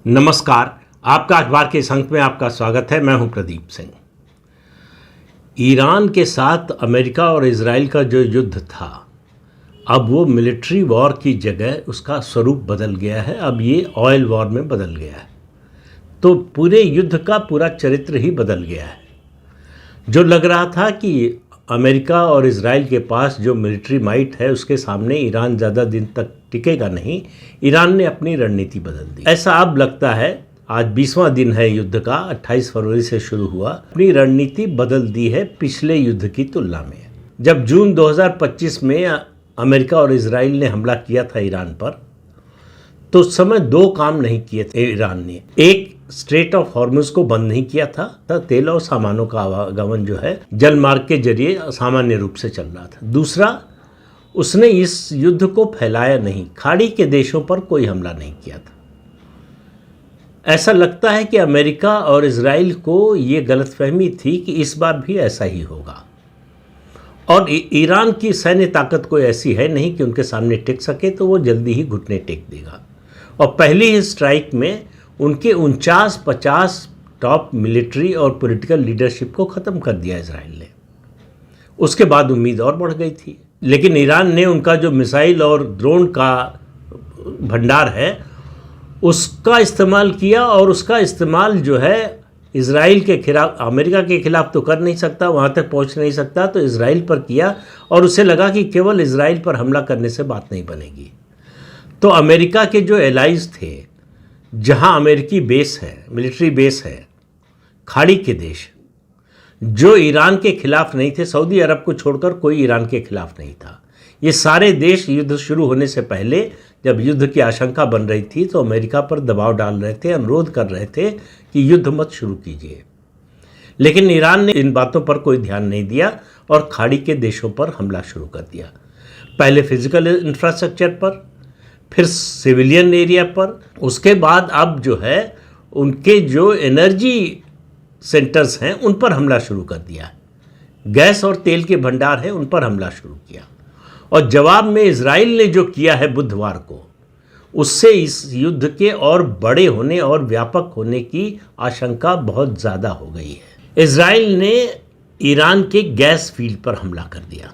नमस्कार। आपका अखबार के इस अंक में आपका स्वागत है। मैं हूं प्रदीप सिंह। ईरान के साथ अमेरिका और इजराइल का जो युद्ध था, अब वो मिलिट्री वॉर की जगह उसका स्वरूप बदल गया है। अब ये ऑयल वॉर में बदल गया है। तो पूरे युद्ध का पूरा चरित्र ही बदल गया है। जो लग रहा था कि अमेरिका और इजराइल के पास जो मिलिट्री माइट है उसके सामने ईरान ज़्यादा दिन तक टिकेगा नहीं, ईरान ने अपनी रणनीति बदल दी। ऐसा अब लगता है। आज 20वां दिन है युद्ध का, 28 फरवरी से शुरू हुआ। अपनी रणनीति बदल दी है पिछले युद्ध की तुलना में। जब जून 2025 में अमेरिका और इजराइल ने हमला किया था ईरान पर, तो उस समय दो काम नहीं किए थे ईरान ने। एक, स्ट्रेट ऑफ हॉर्मुज को बंद नहीं किया था, तेल और सामानों का आवागमन जो है जल मार्ग के जरिए सामान्य रूप से चल रहा था। दूसरा, उसने इस युद्ध को फैलाया नहीं, खाड़ी के देशों पर कोई हमला नहीं किया था। ऐसा लगता है कि अमेरिका और इजराइल को ये गलतफहमी थी कि इस बार भी ऐसा ही होगा। और ईरान की सैन्य ताकत कोई ऐसी है नहीं कि उनके सामने टिक सके, तो वो जल्दी ही घुटने टेक देगा। और पहली ही स्ट्राइक में उनके 49-50 टॉप मिलिट्री और पॉलिटिकल लीडरशिप को ख़त्म कर दिया इजराइल ने। उसके बाद उम्मीद और बढ़ गई थी, लेकिन ईरान ने उनका जो मिसाइल और ड्रोन का भंडार है उसका इस्तेमाल किया। और उसका इस्तेमाल जो है इजराइल के खिलाफ, अमेरिका के खिलाफ तो कर नहीं सकता, वहाँ तक पहुँच नहीं सकता, तो इजराइल पर किया। और उसे लगा कि केवल इजराइल पर हमला करने से बात नहीं बनेगी। तो अमेरिका के जो एलाइज थे, जहाँ अमेरिकी बेस है, मिलिट्री बेस है, खाड़ी के देश जो ईरान के खिलाफ नहीं थे, सऊदी अरब को छोड़कर कोई ईरान के खिलाफ नहीं था। ये सारे देश युद्ध शुरू होने से पहले, जब युद्ध की आशंका बन रही थी, तो अमेरिका पर दबाव डाल रहे थे, अनुरोध कर रहे थे कि युद्ध मत शुरू कीजिए। लेकिन ईरान ने इन बातों पर कोई ध्यान नहीं दिया और खाड़ी के देशों पर हमला शुरू कर दिया। पहले फिजिकल इंफ्रास्ट्रक्चर पर, फिर सिविलियन एरिया पर, उसके बाद अब जो है उनके जो एनर्जी सेंटर्स हैं उन पर हमला शुरू कर दिया। गैस और तेल के भंडार हैं उन पर हमला शुरू किया। और जवाब में इजराइल ने जो किया है बुधवार को, उससे इस युद्ध के और बड़े होने और व्यापक होने की आशंका बहुत ज़्यादा हो गई है। इजराइल ने ईरान के गैस फील्ड पर हमला कर दिया।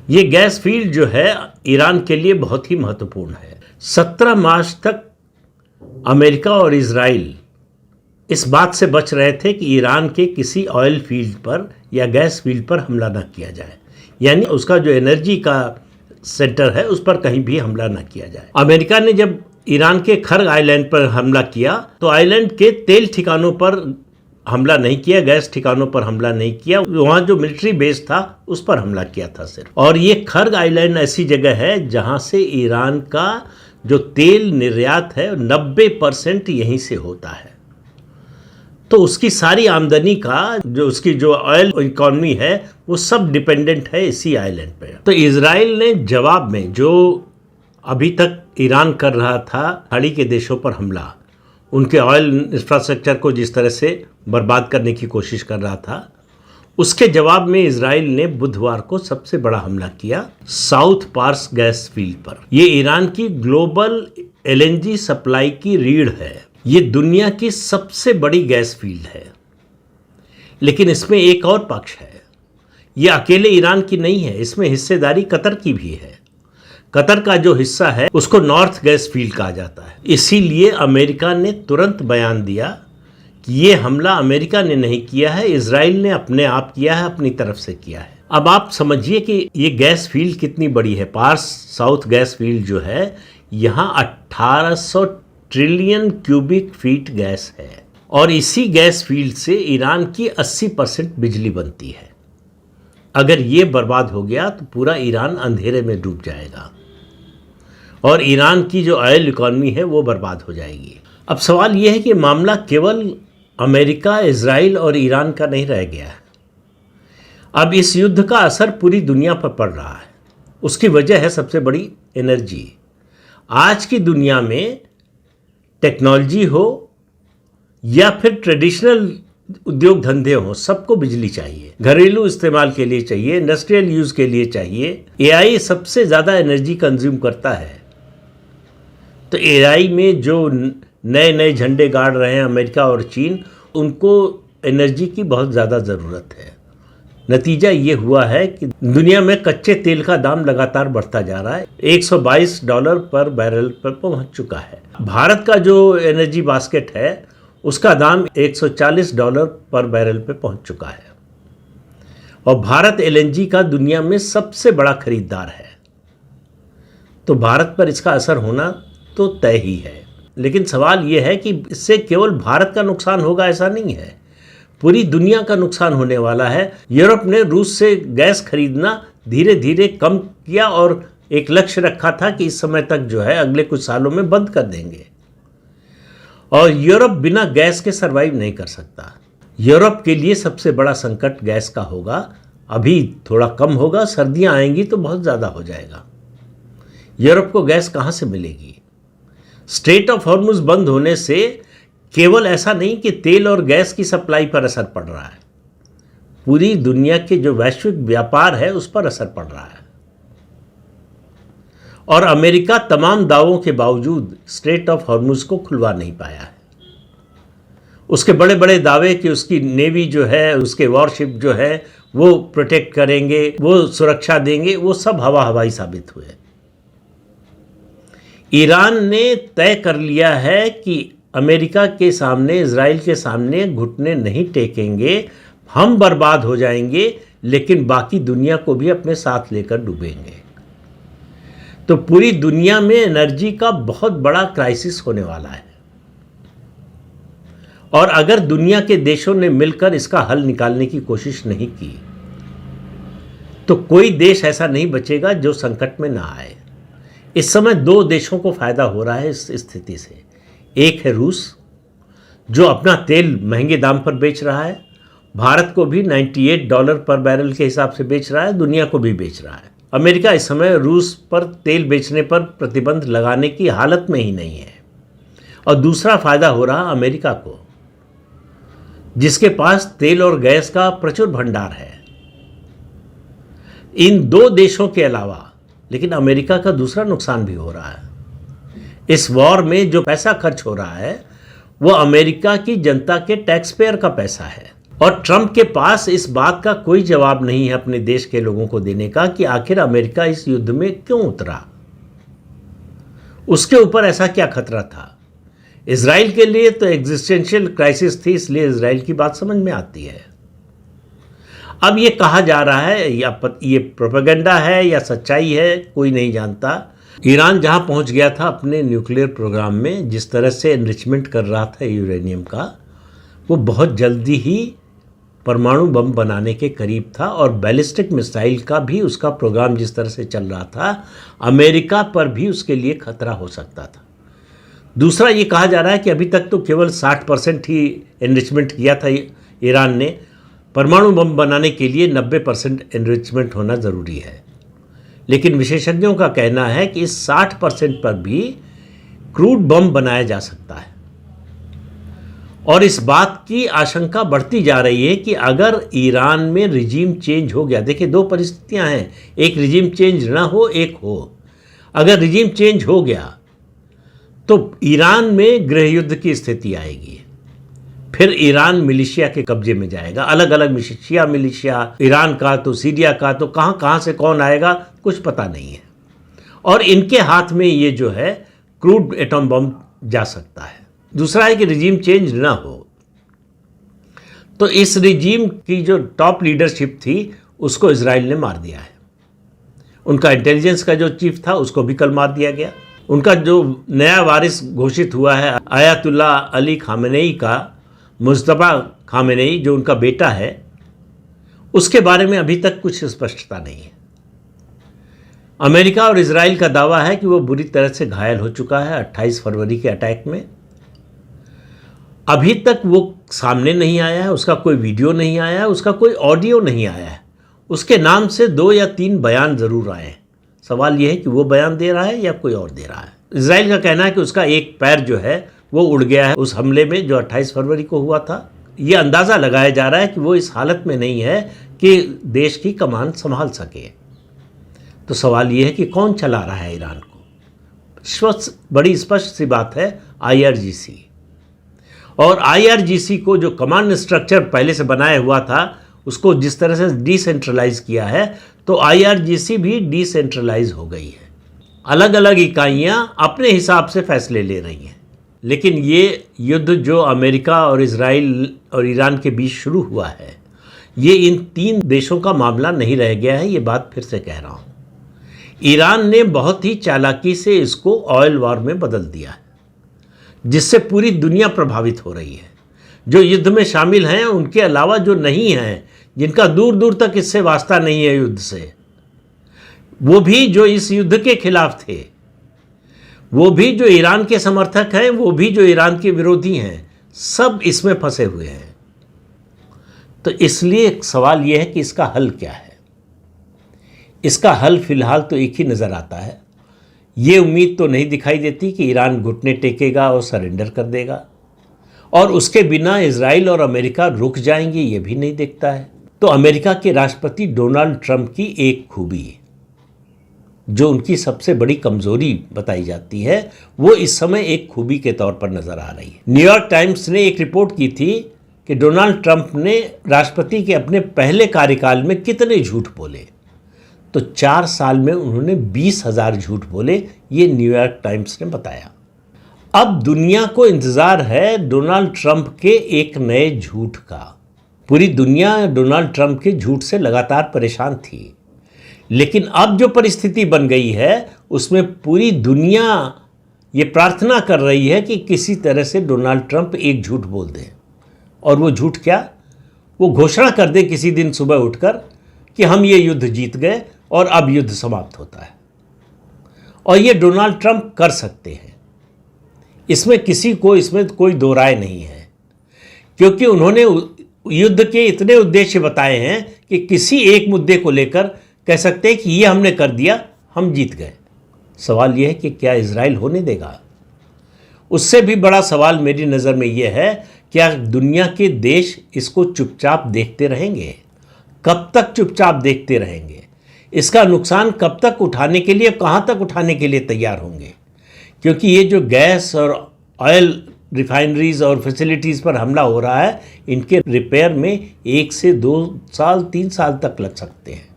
ये गैस फील्ड जो है ईरान के लिए बहुत ही महत्वपूर्ण है। 17 मार्च तक अमेरिका और इजराइल इस बात से बच रहे थे कि ईरान के किसी ऑयल फील्ड पर या गैस फील्ड पर हमला न किया जाए, यानी उसका जो एनर्जी का सेंटर है उस पर कहीं भी हमला न किया जाए। अमेरिका ने जब ईरान के खर्ग आइलैंड पर हमला किया, तो आइलैंड के तेल ठिकानों पर हमला नहीं किया, गैस ठिकानों पर हमला नहीं किया, वहाँ जो मिलिट्री बेस था उस पर हमला किया था सिर्फ। और ये खर्ग आइलैंड ऐसी जगह है जहाँ से ईरान का जो तेल निर्यात है 90% यहीं से होता है। तो उसकी सारी आमदनी का जो उसकी जो ऑयल इकॉनमी है वो सब डिपेंडेंट है इसी आइलैंड पे। तो इजराइल ने जवाब में जो अभी तक ईरान कर रहा था खाड़ी के देशों पर हमला, उनके ऑयल इंफ्रास्ट्रक्चर को जिस तरह से बर्बाद करने की कोशिश कर रहा था, उसके जवाब में इजराइल ने बुधवार को सबसे बड़ा हमला किया साउथ पार्स गैस फील्ड पर। ये ईरान की ग्लोबल एलएनजी सप्लाई की रीढ़ है। ये दुनिया की सबसे बड़ी गैस फील्ड है। लेकिन इसमें एक और पक्ष है, ये अकेले ईरान की नहीं है, इसमें हिस्सेदारी कतर की भी है। कतर का जो हिस्सा है उसको नॉर्थ गैस फील्ड कहा जाता है। इसीलिए अमेरिका ने तुरंत बयान दिया कि ये हमला अमेरिका ने नहीं किया है, इजराइल ने अपने आप किया है, अपनी तरफ से किया है। अब आप समझिए कि ये गैस फील्ड कितनी बड़ी है। पार्स साउथ गैस फील्ड जो है, यहाँ 1800 ट्रिलियन क्यूबिक फीट गैस है। और इसी गैस फील्ड से ईरान की 80% बिजली बनती है। अगर ये बर्बाद हो गया तो पूरा ईरान अंधेरे में डूब जाएगा और ईरान की जो ऑयल इकॉनमी है वो बर्बाद हो जाएगी। अब सवाल ये है कि मामला केवल अमेरिका, इजराइल और ईरान का नहीं रह गया है। अब इस युद्ध का असर पूरी दुनिया पर पड़ रहा है। उसकी वजह है सबसे बड़ी एनर्जी। आज की दुनिया में टेक्नोलॉजी हो या फिर ट्रेडिशनल उद्योग धंधे हो, सबको बिजली चाहिए। घरेलू इस्तेमाल के लिए चाहिए, इंडस्ट्रियल यूज़ के लिए चाहिए। एआई सबसे ज़्यादा एनर्जी कंज्यूम करता है। तो एआई में जो नए नए झंडे गाड़ रहे हैं अमेरिका और चीन, उनको एनर्जी की बहुत ज़्यादा ज़रूरत है। नतीजा ये हुआ है कि दुनिया में कच्चे तेल का दाम लगातार बढ़ता जा रहा है, $122 पर बैरल पर पहुंच चुका है। भारत का जो एनर्जी बास्केट है उसका दाम $140 पर बैरल पे पहुंच चुका है और भारत एलएनजी का दुनिया में सबसे बड़ा खरीदार है। तो भारत पर इसका असर होना तो तय ही है। लेकिन सवाल यह है कि इससे केवल भारत का नुकसान होगा ऐसा नहीं है, पूरी दुनिया का नुकसान होने वाला है। यूरोप ने रूस से गैस खरीदना धीरे धीरे कम किया और एक लक्ष्य रखा था कि इस समय तक जो है अगले कुछ सालों में बंद कर देंगे, और यूरोप बिना गैस के सरवाइव नहीं कर सकता। यूरोप के लिए सबसे बड़ा संकट गैस का होगा। अभी थोड़ा कम होगा, सर्दियां आएंगी तो बहुत ज़्यादा हो जाएगा। यूरोप को गैस कहाँ से मिलेगी? स्ट्रेट ऑफ हॉर्मुज बंद होने से केवल ऐसा नहीं कि तेल और गैस की सप्लाई पर असर पड़ रहा है, पूरी दुनिया के जो वैश्विक व्यापार है उस पर असर पड़ रहा है। और अमेरिका तमाम दावों के बावजूद स्ट्रेट ऑफ हॉर्मुज को खुलवा नहीं पाया है। उसके बड़े बड़े दावे कि उसकी नेवी जो है, उसके वॉरशिप जो है वो प्रोटेक्ट करेंगे, वो सुरक्षा देंगे, वो सब हवाई साबित हुए। ईरान ने तय कर लिया है कि अमेरिका के सामने, इजराइल के सामने घुटने नहीं टेकेंगे, हम बर्बाद हो जाएंगे लेकिन बाकी दुनिया को भी अपने साथ लेकर डूबेंगे। तो पूरी दुनिया में एनर्जी का बहुत बड़ा क्राइसिस होने वाला है, और अगर दुनिया के देशों ने मिलकर इसका हल निकालने की कोशिश नहीं की तो कोई देश ऐसा नहीं बचेगा जो संकट में ना आए। इस समय दो देशों को फायदा हो रहा है इस स्थिति से। एक है रूस, जो अपना तेल महंगे दाम पर बेच रहा है, भारत को भी $98 पर बैरल के हिसाब से बेच रहा है, दुनिया को भी बेच रहा है। अमेरिका इस समय रूस पर तेल बेचने पर प्रतिबंध लगाने की हालत में ही नहीं है। और दूसरा फायदा हो रहा अमेरिका को, जिसके पास तेल और गैस का प्रचुर भंडार है। इन दो देशों के अलावा लेकिन अमेरिका का दूसरा नुकसान भी हो रहा है। इस वॉर में जो पैसा खर्च हो रहा है वो अमेरिका की जनता के टैक्स पेयर का पैसा है, और ट्रंप के पास इस बात का कोई जवाब नहीं है अपने देश के लोगों को देने का कि आखिर अमेरिका इस युद्ध में क्यों उतरा, उसके ऊपर ऐसा क्या खतरा था। इजराइल के लिए तो एग्जिस्टेंशियल क्राइसिस थी, इसलिए इजराइल की बात समझ में आती है। अब ये कहा जा रहा है, या ये प्रोपेगेंडा है या सच्चाई है, कोई नहीं जानता। ईरान जहां पहुंच गया था अपने न्यूक्लियर प्रोग्राम में, जिस तरह से एनरिचमेंट कर रहा था यूरेनियम का, वो बहुत जल्दी ही परमाणु बम बनाने के करीब था। और बैलिस्टिक मिसाइल का भी उसका प्रोग्राम जिस तरह से चल रहा था, अमेरिका पर भी उसके लिए खतरा हो सकता था। दूसरा ये कहा जा रहा है कि अभी तक तो केवल 60% ही एनरिचमेंट किया था ईरान ने, परमाणु बम बनाने के लिए 90% एनरिचमेंट होना ज़रूरी है। लेकिन विशेषज्ञों का कहना है कि इस 60% पर भी क्रूड बम बनाया जा सकता है, और इस बात की आशंका बढ़ती जा रही है कि अगर ईरान में रिजीम चेंज हो गया, देखिए दो परिस्थितियां हैं, एक रिजीम चेंज ना हो, एक हो। अगर रिजीम चेंज हो गया तो ईरान में गृह युद्ध की स्थिति आएगी, फिर ईरान मिलिशिया के कब्जे में जाएगा, अलग अलग शिया मिलिशिया, ईरान का तो सीरिया का, तो कहाँ कहाँ से कौन आएगा कुछ पता नहीं है, और इनके हाथ में ये जो है क्रूड एटम बम जा सकता है। दूसरा है कि रिजीम चेंज ना हो तो इस रिजीम की जो टॉप लीडरशिप थी उसको इजराइल ने मार दिया है। उनका इंटेलिजेंस का जो चीफ था उसको भी कल मार दिया गया। उनका जो नया वारिस घोषित हुआ है आयतुल्ला अली खामेनेई का, मुस्तफा खामेनेई जो उनका बेटा है, उसके बारे में अभी तक कुछ स्पष्टता नहीं है। अमेरिका और इजराइल का दावा है कि वो बुरी तरह से घायल हो चुका है 28 फरवरी के अटैक में। अभी तक वो सामने नहीं आया है, उसका कोई वीडियो नहीं आया है, उसका कोई ऑडियो नहीं आया है। उसके नाम से 2 या 3 बयान ज़रूर आए हैं। सवाल ये है कि वो बयान दे रहा है या कोई और दे रहा है। इजराइल का कहना है कि उसका एक पैर जो है वो उड़ गया है उस हमले में जो 28 फरवरी को हुआ था। ये अंदाज़ा लगाया जा रहा है कि वो इस हालत में नहीं है कि देश की कमान संभाल सके। तो सवाल ये है कि कौन चला रहा है ईरान को। बड़ी स्पष्ट सी बात है IRGC। और IRGC को जो कमांड स्ट्रक्चर पहले से बनाया हुआ था उसको जिस तरह से डिसेंट्रलाइज किया है, तो IRGC भी डिसेंट्रलाइज हो गई है। अलग अलग इकाइयां अपने हिसाब से फैसले ले रही हैं। लेकिन ये युद्ध जो अमेरिका और इजराइल और ईरान के बीच शुरू हुआ है, ये इन 3 देशों का मामला नहीं रह गया है। ये बात फिर से कह रहा हूँ, ईरान ने बहुत ही चालाकी से इसको ऑयल वॉर में बदल दिया है, जिससे पूरी दुनिया प्रभावित हो रही है। जो युद्ध में शामिल हैं उनके अलावा जो नहीं हैं, जिनका दूर दूर तक इससे वास्ता नहीं है युद्ध से, वो भी जो इस युद्ध के खिलाफ थे, वो भी जो ईरान के समर्थक हैं, वो भी जो ईरान के विरोधी हैं, सब इसमें फंसे हुए हैं। तो इसलिए एक सवाल यह है कि इसका हल क्या है। इसका हल फिलहाल तो एक ही नज़र आता है। ये उम्मीद तो नहीं दिखाई देती कि ईरान घुटने टेकेगा और सरेंडर कर देगा, और उसके बिना इजराइल और अमेरिका रुक जाएंगे, ये भी नहीं दिखता है। तो अमेरिका के राष्ट्रपति डोनाल्ड ट्रंप की एक खूबी, जो उनकी सबसे बड़ी कमजोरी बताई जाती है, वो इस समय एक खूबी के तौर पर नजर आ रही है। न्यूयॉर्क टाइम्स ने एक रिपोर्ट की थी कि डोनाल्ड ट्रंप ने राष्ट्रपति के अपने पहले कार्यकाल में कितने झूठ बोले। तो 4 साल में उन्होंने 20,000 झूठ बोले, ये न्यूयॉर्क टाइम्स ने बताया। अब दुनिया को इंतजार है डोनाल्ड ट्रंप के एक नए झूठ का। पूरी दुनिया डोनाल्ड ट्रंप के झूठ से लगातार परेशान थी, लेकिन अब जो परिस्थिति बन गई है उसमें पूरी दुनिया ये प्रार्थना कर रही है कि किसी तरह से डोनाल्ड ट्रंप एक झूठ बोल दें। और वो झूठ क्या? वो घोषणा कर दे किसी दिन सुबह उठकर कि हम ये युद्ध जीत गए और अब युद्ध समाप्त होता है। और ये डोनाल्ड ट्रंप कर सकते हैं, इसमें कोई दो राय नहीं है, क्योंकि उन्होंने युद्ध के इतने उद्देश्य बताए हैं कि किसी एक मुद्दे को लेकर कह सकते हैं कि ये हमने कर दिया, हम जीत गए। सवाल यह है कि क्या इजराइल होने देगा? उससे भी बड़ा सवाल मेरी नज़र में यह है, क्या दुनिया के देश इसको चुपचाप देखते रहेंगे? कब तक चुपचाप देखते रहेंगे? इसका नुकसान कब तक उठाने के लिए, कहाँ तक उठाने के लिए तैयार होंगे? क्योंकि ये जो गैस और ऑयल रिफाइनरीज और फैसिलिटीज़ पर हमला हो रहा है, इनके रिपेयर में 1 से 2 साल 3 साल तक लग सकते हैं।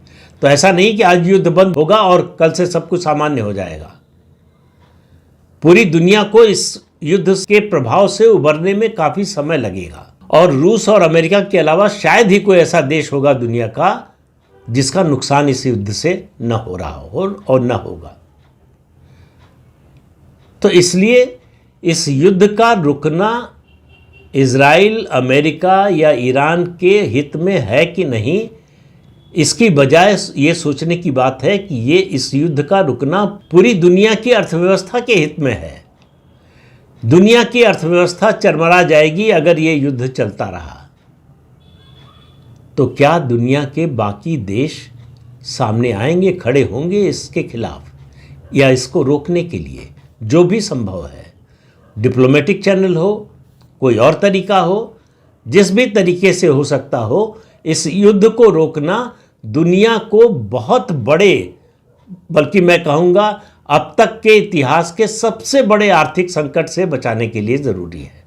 तो ऐसा नहीं कि आज युद्ध बंद होगा और कल से सब कुछ सामान्य हो जाएगा। पूरी दुनिया को इस युद्ध के प्रभाव से उबरने में काफ़ी समय लगेगा, और रूस और अमेरिका के अलावा शायद ही कोई ऐसा देश होगा दुनिया का जिसका नुकसान इस युद्ध से न हो रहा हो और न होगा। तो इसलिए इस युद्ध का रुकना इजराइल, अमेरिका या ईरान के हित में है कि नहीं, इसकी बजाय ये सोचने की बात है कि ये इस युद्ध का रुकना पूरी दुनिया की अर्थव्यवस्था के हित में है। दुनिया की अर्थव्यवस्था चरमरा जाएगी अगर ये युद्ध चलता रहा। तो क्या दुनिया के बाकी देश सामने आएंगे, खड़े होंगे इसके खिलाफ या इसको रोकने के लिए? जो भी संभव है, डिप्लोमेटिक चैनल हो, कोई और तरीका हो, जिस भी तरीके से हो सकता हो, इस युद्ध को रोकना दुनिया को बहुत बड़े, बल्कि मैं कहूँगा अब तक के इतिहास के सबसे बड़े आर्थिक संकट से बचाने के लिए ज़रूरी है।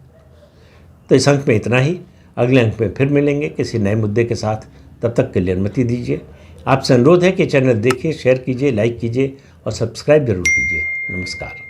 तो इस अंक में इतना ही। अगले अंक में फिर मिलेंगे किसी नए मुद्दे के साथ। तब तक के लिए अनुमति दीजिए। आपसे अनुरोध है कि चैनल देखिए, शेयर कीजिए, लाइक कीजिए और सब्सक्राइब जरूर कीजिए। नमस्कार।